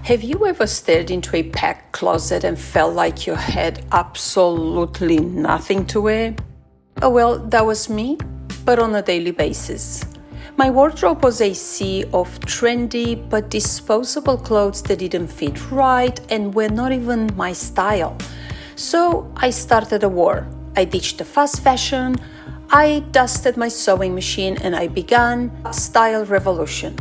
Have you ever stared into a packed closet and felt like you had absolutely nothing to wear? Oh well, that was me, but on a daily basis. My wardrobe was a sea of trendy but disposable clothes that didn't fit right and were not even my style. So I started a war. I ditched the fast fashion, I dusted my sewing machine, and I began a style revolution.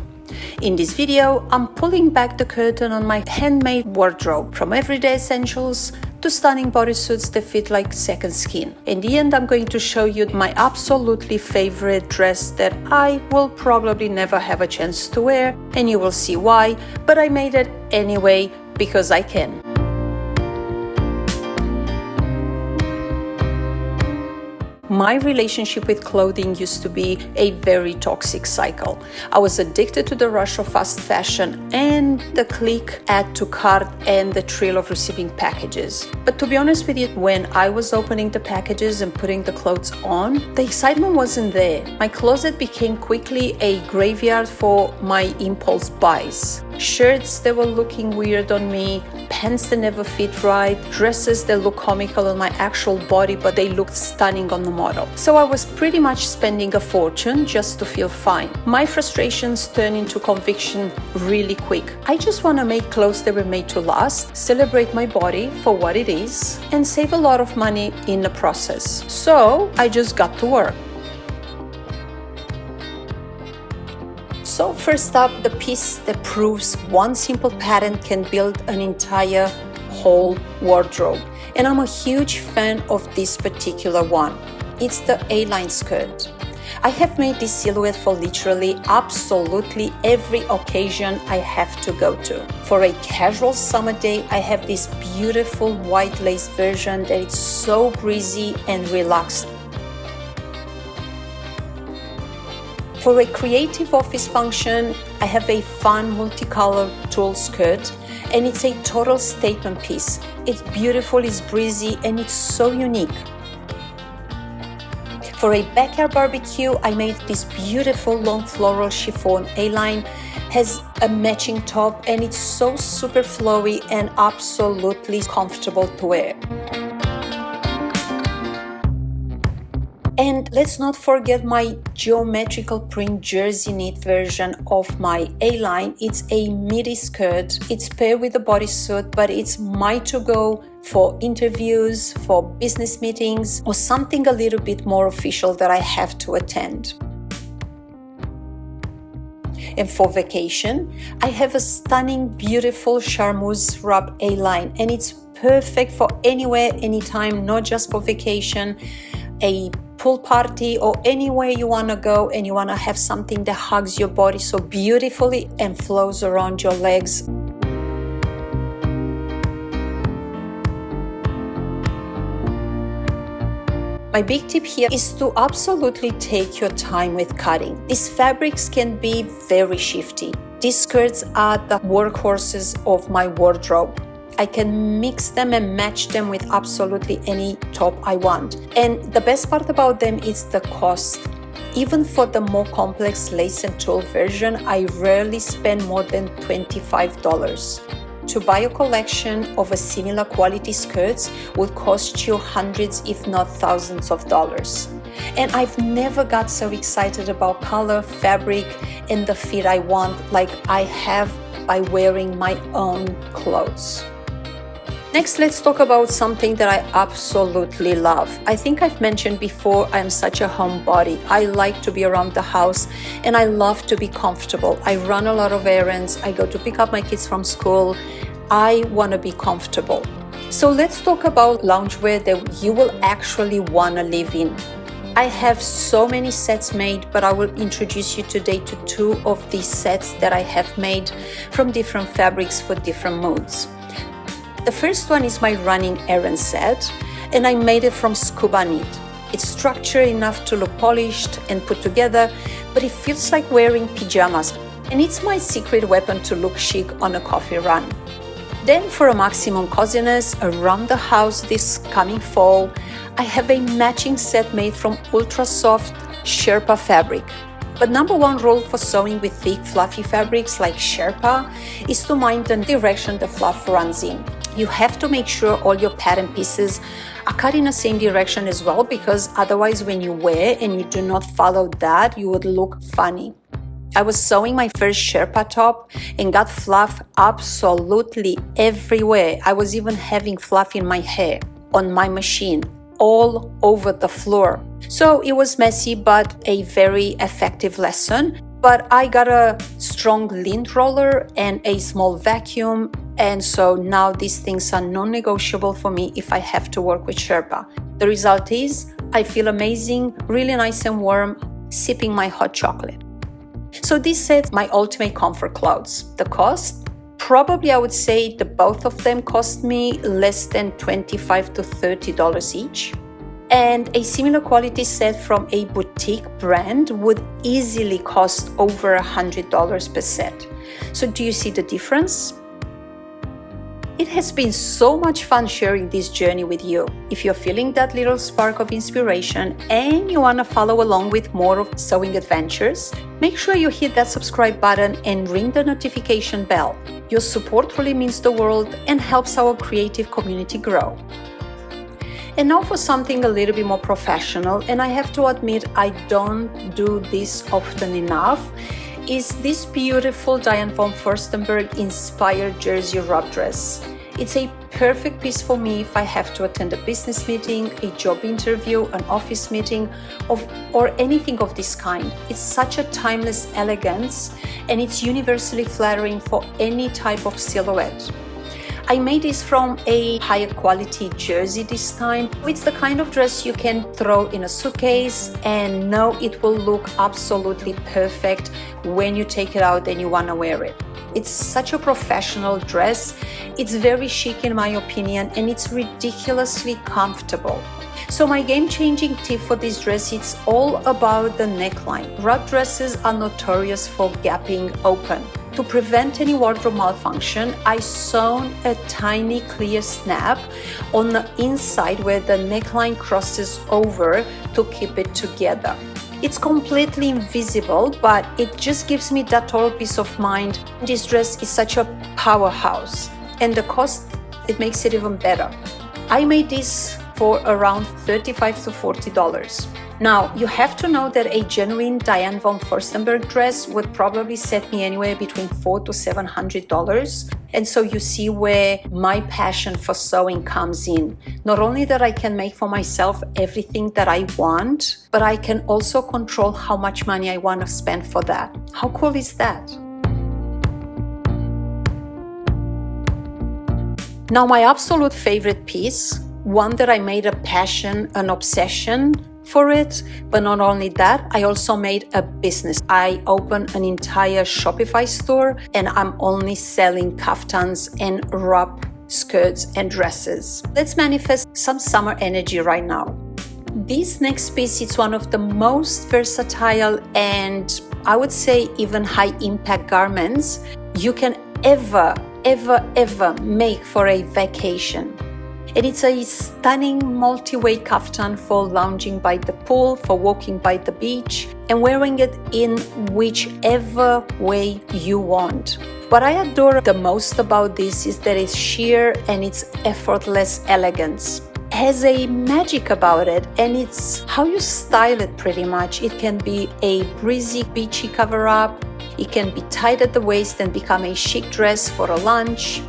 In this video, I'm pulling back the curtain on my handmade wardrobe, from everyday essentials to stunning bodysuits that fit like second skin. In the end, I'm going to show you my absolutely favorite dress that I will probably never have a chance to wear, and you will see why, but I made it anyway because I can. My relationship with clothing used to be a very toxic cycle. I was addicted to the rush of fast fashion and the click, add to cart, and the thrill of receiving packages. But to be honest with you, when I was opening the packages and putting the clothes on, the excitement wasn't there. My closet became quickly a graveyard for my impulse buys. Shirts that were looking weird on me, pants that never fit right, dresses that look comical on my actual body but they looked stunning on the model. So I was pretty much spending a fortune just to feel fine. My frustrations turned into conviction really quick. I just want to make clothes that were made to last, celebrate my body for what it is, and save a lot of money in the process. So I just got to work. So first up, the piece that proves one simple pattern can build an entire whole wardrobe. And I'm a huge fan of this particular one. It's the A-line skirt. I have made this silhouette for literally absolutely every occasion I have to go to. For a casual summer day, I have this beautiful white lace version that is so breezy and relaxed. For a creative office function, I have a fun multicolored tulle skirt, and it's a total statement piece. It's beautiful, it's breezy, and it's so unique. For a backyard barbecue, I made this beautiful long floral chiffon A-line, has a matching top, and it's so super flowy and absolutely comfortable to wear. And let's not forget my geometrical print jersey knit version of my A-line. It's a midi skirt. It's paired with a bodysuit, but it's my to-go for interviews, for business meetings, or something a little bit more official that I have to attend. And for vacation, I have a stunning, beautiful charmeuse wrap A-line, and it's perfect for anywhere, anytime, not just for vacation, a pool party, or anywhere you want to go and you want to have something that hugs your body so beautifully and flows around your legs. My big tip here is to absolutely take your time with cutting. These fabrics can be very shifty. These skirts are the workhorses of my wardrobe. I can mix them and match them with absolutely any top I want. And the best part about them is the cost. Even for the more complex lace and tulle version, I rarely spend more than $25. To buy a collection of a similar quality skirts would cost you hundreds, if not thousands of dollars. And I've never got so excited about color, fabric, and the fit I want like I have by wearing my own clothes. Next, let's talk about something that I absolutely love. I think I've mentioned before, I'm such a homebody. I like to be around the house and I love to be comfortable. I run a lot of errands. I go to pick up my kids from school. I want to be comfortable. So let's talk about loungewear that you will actually want to live in. I have so many sets made, but I will introduce you today to two of these sets that I have made from different fabrics for different moods. The first one is my running errand set, and I made it from scuba knit. It's structured enough to look polished and put together, but it feels like wearing pajamas, and it's my secret weapon to look chic on a coffee run. Then for a maximum coziness around the house this coming fall, I have a matching set made from ultra soft Sherpa fabric. But number one rule for sewing with thick, fluffy fabrics like Sherpa is to mind the direction the fluff runs in. You have to make sure all your pattern pieces are cut in the same direction as well, because otherwise when you wear and you do not follow that, you would look funny. I was sewing my first Sherpa top and got fluff absolutely everywhere. I was even having fluff in my hair, on my machine, all over the floor. So it was messy, but a very effective lesson. But I got a strong lint roller and a small vacuum, and so now these things are non-negotiable for me if I have to work with Sherpa. The result is I feel amazing, really nice and warm, sipping my hot chocolate. So this sets my ultimate comfort clothes. The cost? Probably I would say the both of them cost me less than $25 to $30 each. And a similar quality set from a boutique brand would easily cost over $100 per set. So do you see the difference? It has been so much fun sharing this journey with you. If you're feeling that little spark of inspiration and you want to follow along with more of sewing adventures, make sure you hit that subscribe button and ring the notification bell. Your support really means the world and helps our creative community grow. And now for something a little bit more professional, and I have to admit I don't do this often enough, is this beautiful Diane von Furstenberg inspired jersey wrap dress. It's a perfect piece for me if I have to attend a business meeting, a job interview, an office meeting, or anything of this kind. It's such a timeless elegance, and it's universally flattering for any type of silhouette. I made this from a higher quality jersey this time. It's the kind of dress you can throw in a suitcase and know it will look absolutely perfect when you take it out and you want to wear it. It's such a professional dress. It's very chic in my opinion, and it's ridiculously comfortable. So my game-changing tip for this dress, it's all about the neckline. Wrap dresses are notorious for gapping open. To prevent any wardrobe malfunction, I sewn a tiny clear snap on the inside where the neckline crosses over to keep it together. It's completely invisible, but it just gives me that total peace of mind. This dress is such a powerhouse, and the cost, it makes it even better. I made this for around $35 to $40. Now, you have to know that a genuine Diane von Furstenberg dress would probably set me anywhere between $400 to $700. And so you see where my passion for sewing comes in. Not only that I can make for myself everything that I want, but I can also control how much money I want to spend for that. How cool is that? Now, my absolute favorite piece, one that I made a passion, an obsession for it, but not only that, I also made a business. I opened an entire Shopify store, and I'm only selling kaftans and wrap skirts and dresses. Let's manifest some summer energy right now. This next piece is one of the most versatile and I would say even high impact garments you can ever make for a vacation. And it's a stunning multi-way kaftan for lounging by the pool, for walking by the beach, and wearing it in whichever way you want. What I adore the most about this is that it's sheer and it's effortless elegance. It has a magic about it, and it's how you style it pretty much. It can be a breezy, beachy cover-up. It can be tied at the waist and become a chic dress for a lunch,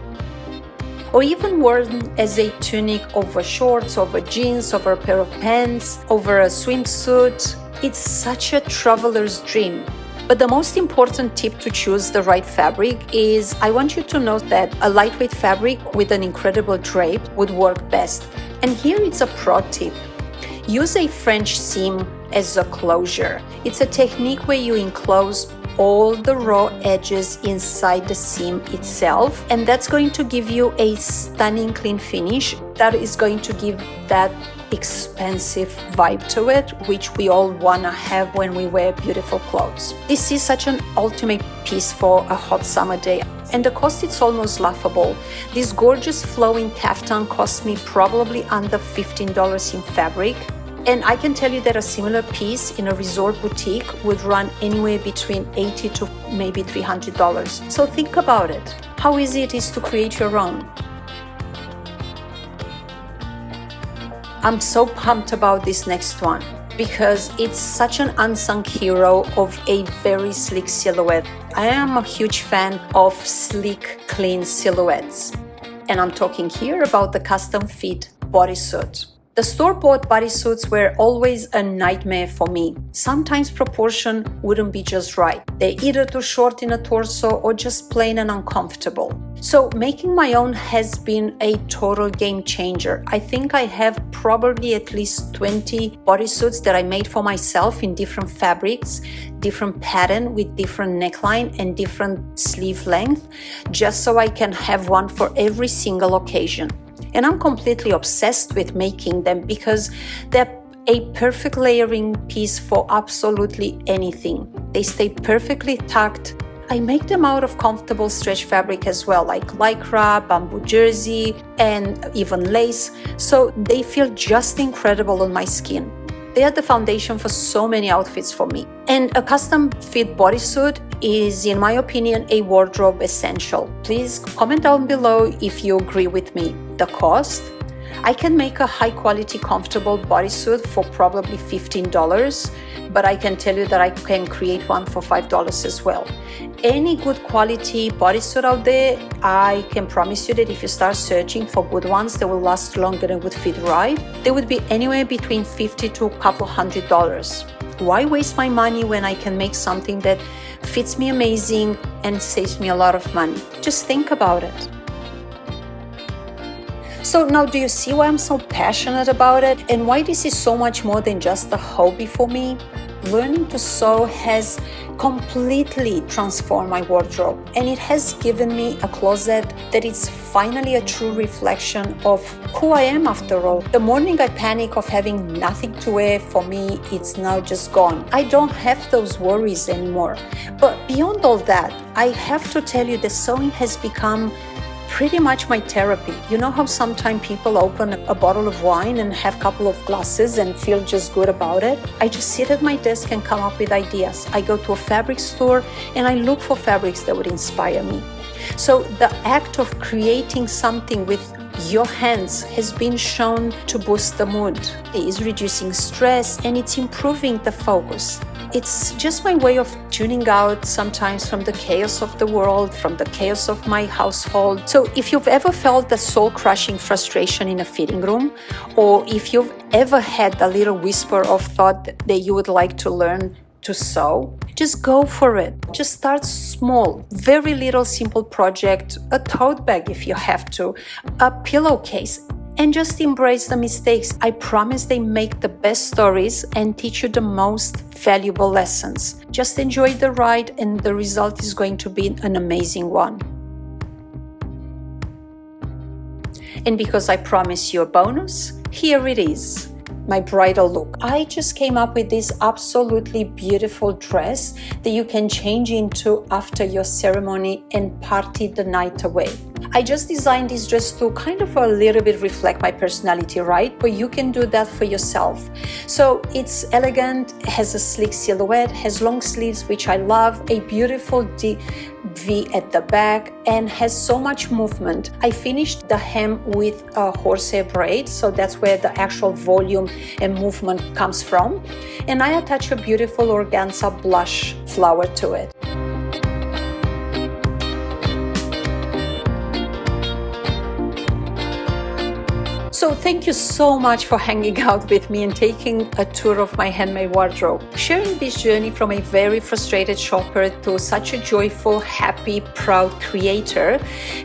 or even worn as a tunic over shorts, over jeans, over a pair of pants, over a swimsuit. It's such a traveler's dream. But the most important tip to choose the right fabric is I want you to know that a lightweight fabric with an incredible drape would work best. And here it's a pro tip. Use a French seam as a closure. It's a technique where you enclose all the raw edges inside the seam itself, and that's going to give you a stunning clean finish that is going to give that expensive vibe to it, which we all want to have when we wear beautiful clothes. This is such an ultimate piece for a hot summer day, and the cost is almost laughable. This gorgeous flowing kaftan cost me probably under $15 in fabric, And I can tell you that a similar piece in a resort boutique would run anywhere between $80 to maybe $300. So think about it, how easy it is to create your own. I'm so pumped about this next one because it's such an unsung hero of a very sleek silhouette. I am a huge fan of sleek, clean silhouettes. And I'm talking here about the custom fit bodysuit. The store-bought bodysuits were always a nightmare for me. Sometimes proportion wouldn't be just right. They're either too short in a torso or just plain and uncomfortable. So making my own has been a total game changer. I think I have probably at least 20 bodysuits that I made for myself in different fabrics, different pattern with different neckline and different sleeve length, just so I can have one for every single occasion. And I'm completely obsessed with making them because they're a perfect layering piece for absolutely anything. They stay perfectly tucked. I make them out of comfortable stretch fabric as well, like lycra, bamboo jersey, and even lace, so they feel just incredible on my skin. They are the foundation for so many outfits for me. And a custom fit bodysuit is, in my opinion, a wardrobe essential. Please comment down below if you agree with me. The cost? I can make a high quality comfortable bodysuit for probably $15, but I can tell you that I can create one for $5 as well. Any good quality bodysuit out there, I can promise you that if you start searching for good ones that will last longer and would fit right, they would be anywhere between $50 to a couple $100. Why waste my money when I can make something that fits me amazing and saves me a lot of money? Just think about it. So now do you see why I'm so passionate about it and why this is so much more than just a hobby for me? Learning to sew has completely transformed my wardrobe, and it has given me a closet that is finally a true reflection of who I am after all. The morning I panic of having nothing to wear, for me, it's now just gone. I don't have those worries anymore. But beyond all that, I have to tell you that sewing has become pretty much my therapy. You know how sometimes people open a bottle of wine and have a couple of glasses and feel just good about it? I just sit at my desk and come up with ideas. I go to a fabric store and I look for fabrics that would inspire me. So the act of creating something with your hands has been shown to boost the mood. It is reducing stress and it's improving the focus. It's just my way of tuning out sometimes from the chaos of the world, from the chaos of my household. So if you've ever felt the soul-crushing frustration in a fitting room, or if you've ever had a little whisper of thought that you would like to learn to sew, just go for it. Just start small, very little simple project, a tote bag if you have to, a pillowcase. And just embrace the mistakes. I promise they make the best stories and teach you the most valuable lessons. Just enjoy the ride and the result is going to be an amazing one. And because I promise you a bonus, here it is. My bridal look. I just came up with this absolutely beautiful dress that you can change into after your ceremony and party the night away. I just designed this dress to kind of a little bit reflect my personality, right? But you can do that for yourself. So it's elegant, has a sleek silhouette, has long sleeves, which I love, a beautiful V at the back, and has so much movement. I finished the hem with a horsehair braid, so that's where the actual volume and movement comes from. And I attach a beautiful organza blush flower to it. So thank you so much for hanging out with me and taking a tour of my handmade wardrobe. Sharing this journey from a very frustrated shopper to such a joyful, happy, proud creator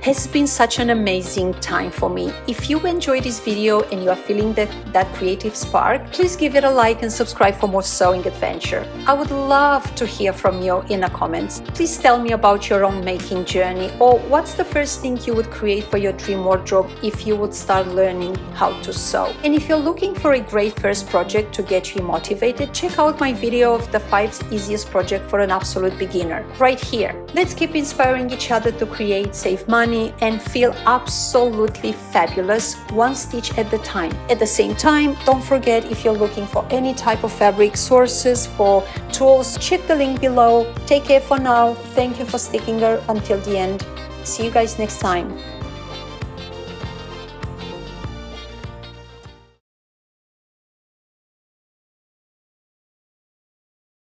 has been such an amazing time for me. If you enjoyed this video and you are feeling that creative spark, please give it a like and subscribe for more sewing adventure. I would love to hear from you in the comments. Please tell me about your own making journey, or what's the first thing you would create for your dream wardrobe if you would start learning how to sew. And if you're looking for a great first project to get you motivated, check out my video of the 5 easiest projects for an absolute beginner right here. Let's keep inspiring each other to create, save money, and feel absolutely fabulous, one stitch at a time. At the same time, don't forget, if you're looking for any type of fabric sources, for tools, check the link below. Take care for now. Thank you for sticking until the end. See you guys next time.